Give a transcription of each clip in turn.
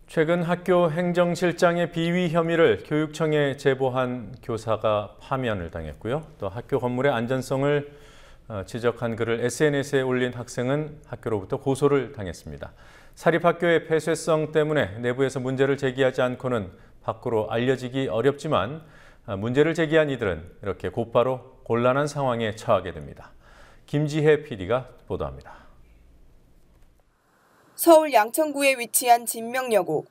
최근 학교 행정실장의 비위 혐의를 교육청에 제보한 교사가 파면을 당했고요. 또 학교 건물의 안전성을 지적한 글을 SNS에 올린 학생은 학교로부터 고소를 당했습니다. 사립학교의 폐쇄성 때문에 내부에서 문제를 제기하지 않고는 밖으로 알려지기 어렵지만 문제를 제기한 이들은 이렇게 곧바로 곤란한 상황에 처하게 됩니다. 김지혜 PD가 보도합니다. 서울 양천구에 위치한 진명여고.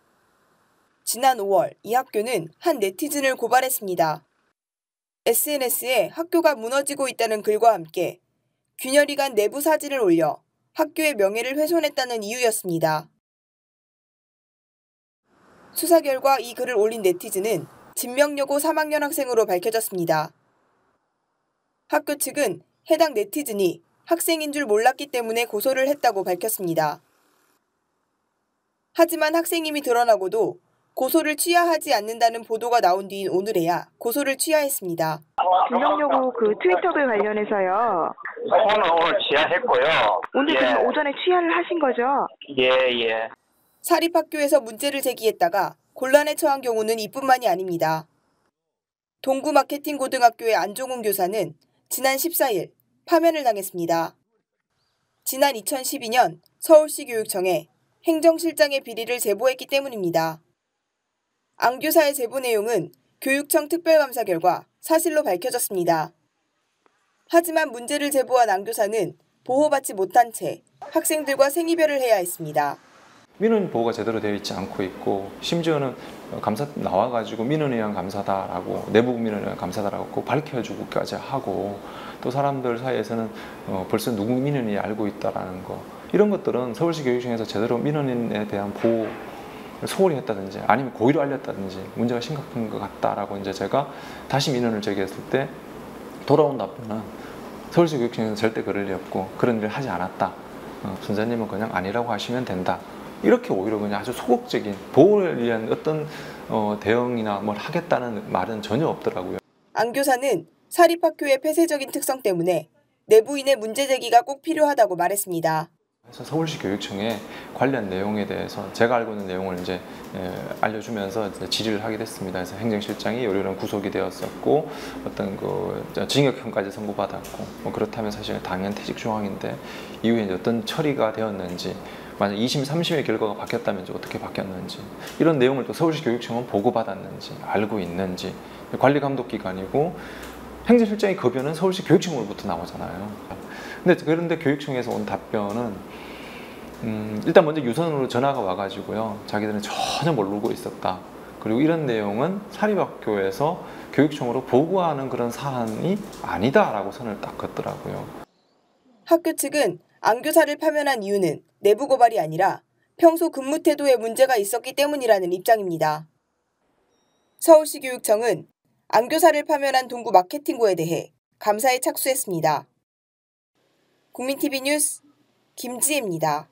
지난 5월 이 학교는 한 네티즌을 고발했습니다. SNS에 학교가 무너지고 있다는 글과 함께 균열이 간 내부 사진을 올려 학교의 명예를 훼손했다는 이유였습니다. 수사 결과 이 글을 올린 네티즌은 진명여고 3학년 학생으로 밝혀졌습니다. 학교 측은 해당 네티즌이 학생인 줄 몰랐기 때문에 고소를 했다고 밝혔습니다. 하지만 학생임이 드러나고도 고소를 취하하지 않는다는 보도가 나온 뒤인 오늘에야 고소를 취하했습니다. 진명여고 그 트위터글 관련해서요. 오늘 취하했고요. 오늘 그럼 오전에 취하를 하신 거죠? 예. 사립학교에서 문제를 제기했다가 곤란에 처한 경우는 이뿐만이 아닙니다. 동구마케팅고등학교의 안종훈 교사는 지난 14일 파면을 당했습니다. 지난 2012년 서울시 교육청에 행정실장의 비리를 제보했기 때문입니다. 안 교사의 제보 내용은 교육청 특별감사 결과 사실로 밝혀졌습니다. 하지만 문제를 제보한 안 교사는 보호받지 못한 채 학생들과 생이별을 해야 했습니다. 민원 보호가 제대로 되어 있지 않고 있고 심지어는 감사 나와가지고 민원이랑 감사다라고 내부 민원이랑 감사다라고 꼭 밝혀주고까지 하고 또 사람들 사이에서는 벌써 누구 민원이 알고 있다라는 거 이런 것들은 서울시 교육청에서 제대로 민원인에 대한 보호를 소홀히 했다든지 아니면 고의로 알렸다든지 문제가 심각한 것 같다라고 이제 제가 다시 민원을 제기했을 때 돌아온 답변은 서울시 교육청에서 절대 그럴 리 없고 그런 일을 하지 않았다. 선생님은 그냥 아니라고 하시면 된다. 이렇게 오히려 그냥 아주 소극적인 보호를 위한 어떤 대응이나 뭘 하겠다는 말은 전혀 없더라고요. 안 교사는 사립학교의 폐쇄적인 특성 때문에 내부인의 문제 제기가 꼭 필요하다고 말했습니다. 그래서 서울시 교육청에 관련 내용에 대해서 제가 알고 있는 내용을 이제 알려주면서 이제 질의를 하게 됐습니다. 그래서 행정실장이 요리는 구속이 되었었고 어떤 그 징역형까지 선고받았고 뭐 그렇다면 사실 당연 퇴직 조항인데 이후에 이제 어떤 처리가 되었는지 만약 2심, 3심의 결과가 바뀌었다면 이제 어떻게 바뀌었는지 이런 내용을 또 서울시 교육청은 보고받았는지 알고 있는지 관리감독기관이고 행정실장의 급여는 서울시 교육청으로부터 나오잖아요. 그런데 교육청에서 온 답변은 일단 먼저 유선으로 전화가 와가지고요. 자기들은 전혀 모르고 있었다. 그리고 이런 내용은 사립학교에서 교육청으로 보고하는 그런 사안이 아니다라고 선을 딱 긋더라고요. 학교 측은 안 교사를 파면한 이유는 내부 고발이 아니라 평소 근무 태도에 문제가 있었기 때문이라는 입장입니다. 서울시 교육청은 안 교사를 파면한 동구 마케팅고에 대해 감사에 착수했습니다. 국민TV 뉴스 김지혜입니다.